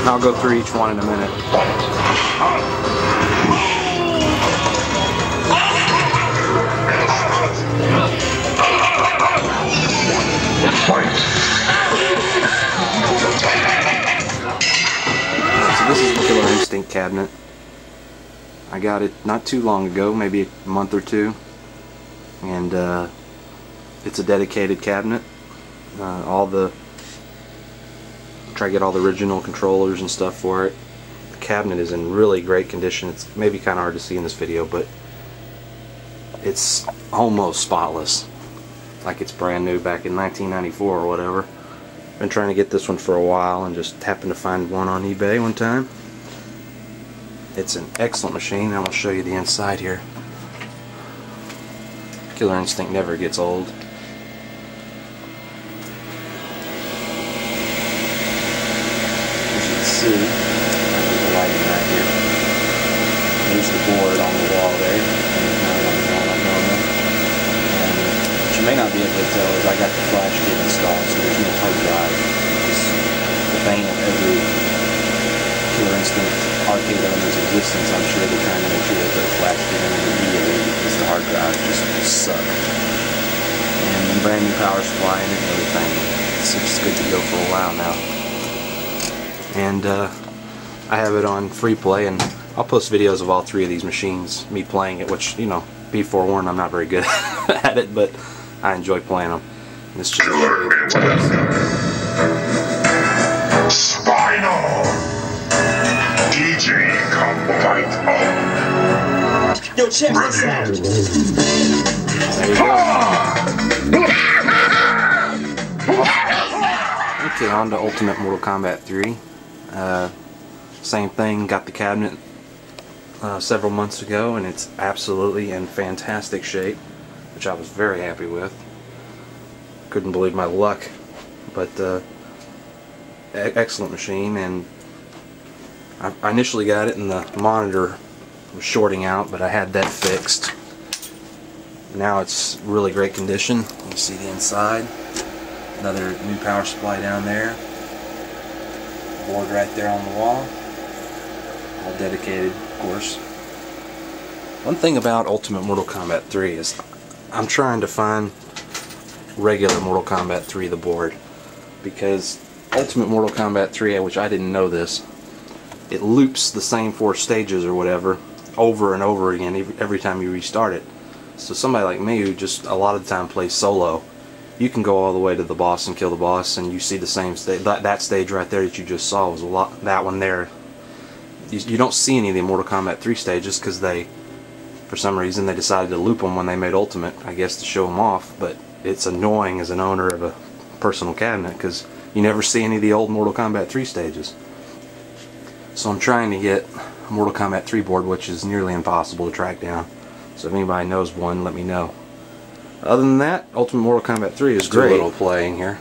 I'll go through each one in a minute. So this is the Killer Instinct cabinet. I got it not too long ago, maybe a month or two, and it's a dedicated cabinet. Try to get all the original controllers and stuff for it. The cabinet is in really great condition. It's maybe kind of hard to see in this video, but it's almost spotless, like it's brand new back in 1994 or whatever. Been trying to get this one for a while and just happened to find one on eBay one time. It's an excellent machine. I'm going to show you the inside here. Killer Instinct never gets old. See, the lighting right here. There's the board on the wall there. What you may not be able to tell is I got the flash kit installed, so there's no hard drive. It's the bane of every Killer Instinct arcade owner's existence. I'm sure they're trying to make sure they put a flash kit in immediately because the hard drive just suck. And brand new power supply in it and everything. It's just good to go for a while now. And I have it on free play, and I'll post videos of all three of these machines, me playing it, which, you know, be forewarned, I'm not very good at it, but I enjoy playing them. And this just Spinal DJ, come fight on. Yo, check this out. There you go. Okay, on to Ultimate Mortal Kombat 3. Same thing, got the cabinet several months ago, and it's absolutely in fantastic shape, which I was very happy with. Couldn't believe my luck, but excellent machine. And I initially got it and the monitor was shorting out, but I had that fixed. Now it's really great condition. You can see the inside. Another new power supply down there. Board right there on the wall. All dedicated, of course. One thing about Ultimate Mortal Kombat 3 is I'm trying to find regular Mortal Kombat 3 the board, because Ultimate Mortal Kombat 3, which I didn't know this, it loops the same 4 stages or whatever over and over again every time you restart it. So somebody like me who just a lot of the time plays solo, you can go all the way to the boss and kill the boss, and you see the same stage. That stage right there that you just saw was that one there. You don't see any of the Mortal Kombat 3 stages because for some reason, they decided to loop them when they made Ultimate, I guess to show them off. But it's annoying as an owner of a personal cabinet because you never see any of the old Mortal Kombat 3 stages. So I'm trying to get a Mortal Kombat 3 board, which is nearly impossible to track down. So if anybody knows one, let me know. Other than that, Ultimate Mortal Kombat 3 is great. Do a little playing here.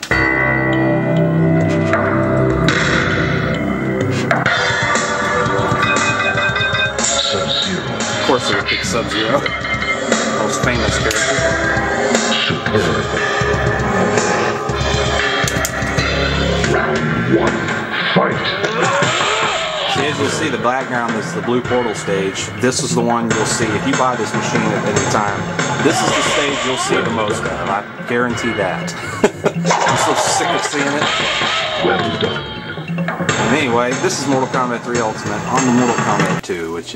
course, there's Big Sub-Zero, most famous character. Superb. Round 1, fight. As you see, the background is the blue portal stage. This is the one you'll see if you buy this machine at any time. This is the stage you'll see the most of. I guarantee that. I'm so sick of seeing it. Well done. And anyway, this is Mortal Kombat 3 Ultimate on the Mortal Kombat 2, which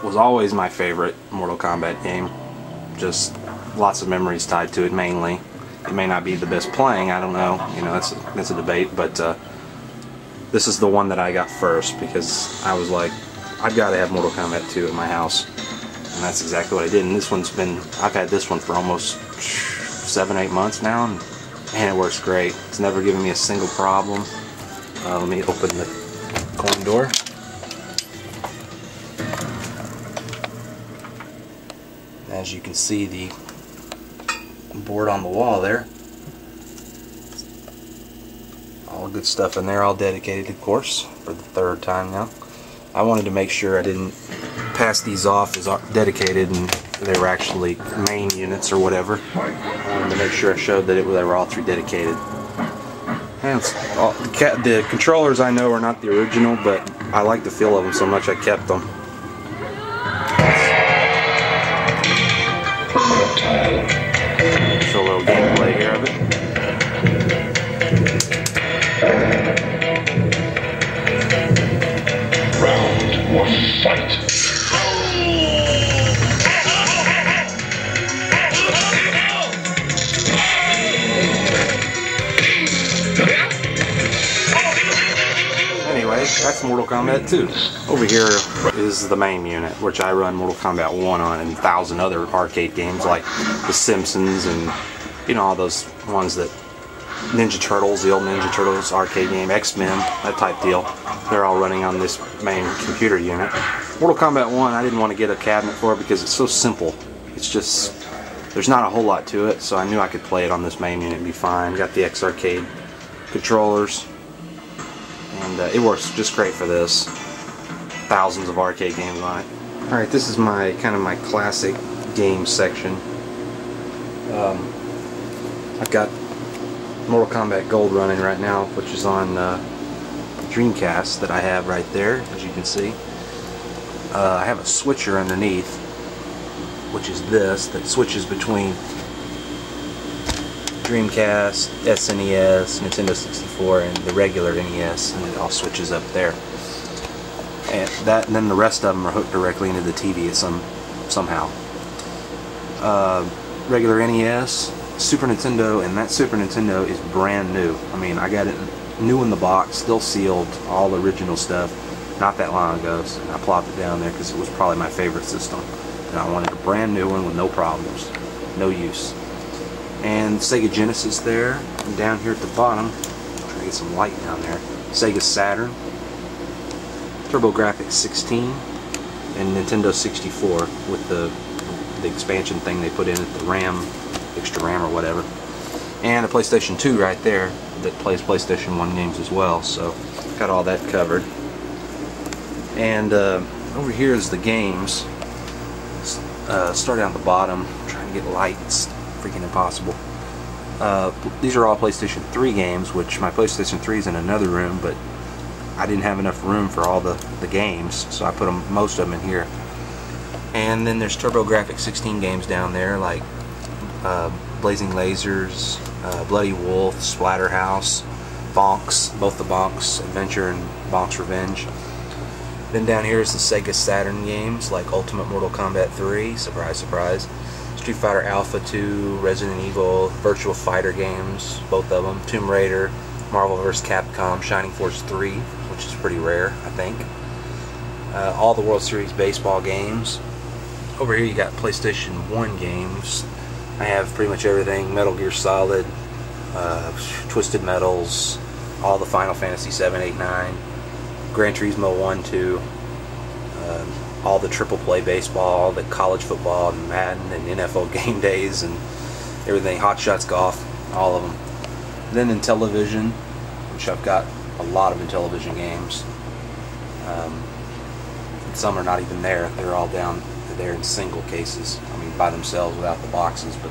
was always my favorite Mortal Kombat game. Just lots of memories tied to it. Mainly, it may not be the best playing. I don't know. You know, that's a debate, but. This is the one that I got first because I was like, I've got to have Mortal Kombat 2 at my house, and that's exactly what I did. And this one's been, I've had this one for almost 7-8 months now, and man, it works great. It's never given me a single problem. Let me open the coin door. As you can see, the board on the wall there. All good stuff in there, all dedicated, of course, for the 3rd time now. I wanted to make sure I didn't pass these off as dedicated and they were actually main units or whatever. I wanted to make sure I showed that they were all 3 dedicated. And the controllers I know are not the original, but I like the feel of them so much I kept them. Show a little gameplay here of it. Round 1, fight. Anyway, that's Mortal Kombat 2. Over here is the main unit, which I run Mortal Kombat 1 on, and 1,000 other arcade games like The Simpsons and, you know, all those ones that Ninja Turtles, the old Ninja Turtles arcade game, X-Men, that type deal. They're all running on this main computer unit. Mortal Kombat 1, I didn't want to get a cabinet for it because it's so simple. It's just, there's not a whole lot to it, so I knew I could play it on this main unit and be fine. Got the X-Arcade controllers, and it works just great for this. Thousands of arcade games on it. Alright, this is my kind of my classic game section. I've got Mortal Kombat Gold running right now, which is on Dreamcast that I have right there, as you can see. I have a switcher underneath, which is this, that switches between Dreamcast, SNES, Nintendo 64, and the regular NES, and it all switches up there. And then the rest of them are hooked directly into the TV somehow. Regular NES, Super Nintendo, and that Super Nintendo is brand new. I mean, I got it new in the box, still sealed, all the original stuff, not that long ago, so I plopped it down there because it was probably my favorite system. And I wanted a brand new one with no problems, no use. And Sega Genesis there, and down here at the bottom, try to get some light down there, Sega Saturn, TurboGrafx 16, and Nintendo 64 with the expansion thing they put in it, the RAM, extra RAM or whatever. And a PlayStation 2 right there that plays PlayStation 1 games as well, so got all that covered. And over here is the games. Start down at the bottom, trying to get light, it's freaking impossible. These are all PlayStation 3 games, which my PlayStation 3 is in another room, but I didn't have enough room for all the games, so I put most of them in here. And then there's TurboGrafx 16 games down there, like Blazing Lasers, Bloody Wolf, Splatterhouse, Bonks, both the Bonks Adventure and Bonks Revenge. Then down here is the Sega Saturn games, like Ultimate Mortal Kombat 3, surprise surprise, Street Fighter Alpha 2, Resident Evil, Virtual Fighter games, both of them, Tomb Raider, Marvel vs. Capcom, Shining Force 3, which is pretty rare, I think. All the World Series baseball games. Over here you got PlayStation 1 games. I have pretty much everything, Metal Gear Solid, Twisted Metals, all the Final Fantasy 7, 8, 9, Gran Turismo 1, 2, all the triple play baseball, all the college football, and Madden, and NFL game days, and everything, Hot Shots Golf, all of them. Then in television, which I've got a lot of Intellivision games. some are not even there. They're all down there in single cases. I mean, by themselves without the boxes. But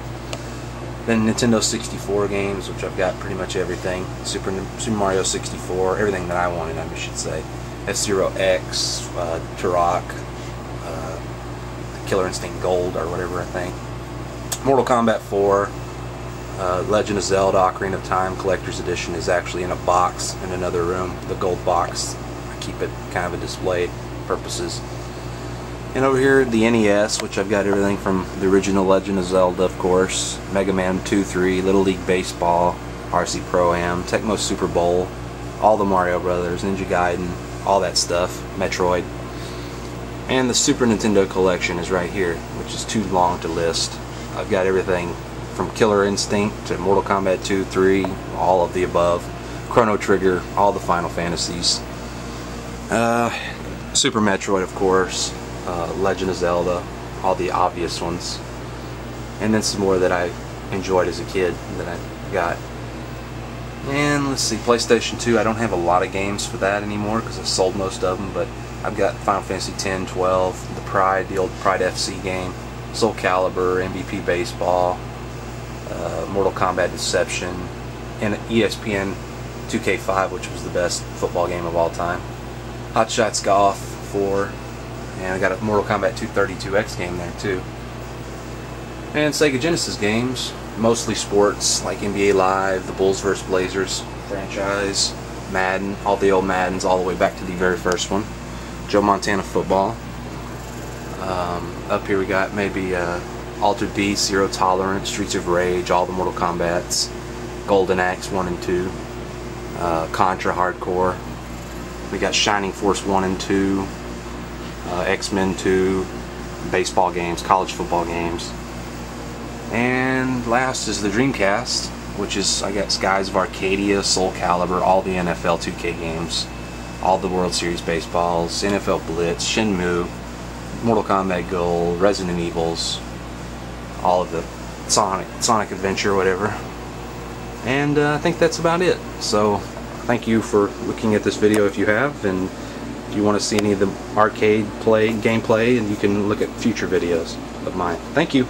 then Nintendo 64 games, which I've got pretty much everything. Super Mario 64, everything that I wanted, I should say. F-Zero X, Turok, Killer Instinct Gold, or whatever, I think. Mortal Kombat 4, Legend of Zelda Ocarina of Time Collector's Edition is actually in a box in another room, the gold box. I keep it kind of a display purposes. And over here, the NES, which I've got everything from the original Legend of Zelda, of course, Mega Man 2, 3, Little League Baseball, RC Pro-Am, Tecmo Super Bowl, all the Mario Brothers, Ninja Gaiden, all that stuff, Metroid. And the Super Nintendo collection is right here, which is too long to list. I've got everything from Killer Instinct to Mortal Kombat 2, 3, all of the above, Chrono Trigger, all the Final Fantasies, Super Metroid, of course, Legend of Zelda, all the obvious ones, and then some more that I enjoyed as a kid that I got. And let's see, PlayStation 2, I don't have a lot of games for that anymore because I sold most of them, but I've got Final Fantasy 10, 12, the Pride, the old Pride FC game, Soul Calibur, MVP Baseball, Mortal Kombat Deception, and ESPN 2K5, which was the best football game of all time. Hot Shots Golf 4, and I got a Mortal Kombat 2 32X game there too. And Sega Genesis games, mostly sports like NBA Live, the Bulls vs. Blazers franchise, Madden, all the old Maddens all the way back to the very first one. Joe Montana football. Up here we got maybe Altered Beast, Zero Tolerance, Streets of Rage, all the Mortal Kombats, Golden Axe 1 and 2, Contra Hardcore. We got Shining Force 1 and 2, X-Men 2, baseball games, college football games. And last is the Dreamcast, which is, I got Skies of Arcadia, Soul Calibur, all the NFL 2K games, all the World Series baseballs, NFL Blitz, Shenmue, Mortal Kombat Gold, Resident Evils, all of the Sonic Adventure, whatever. And I think that's about it. So thank you for looking at this video if you have, and if you want to see any of the arcade gameplay, and you can look at future videos of mine. Thank you.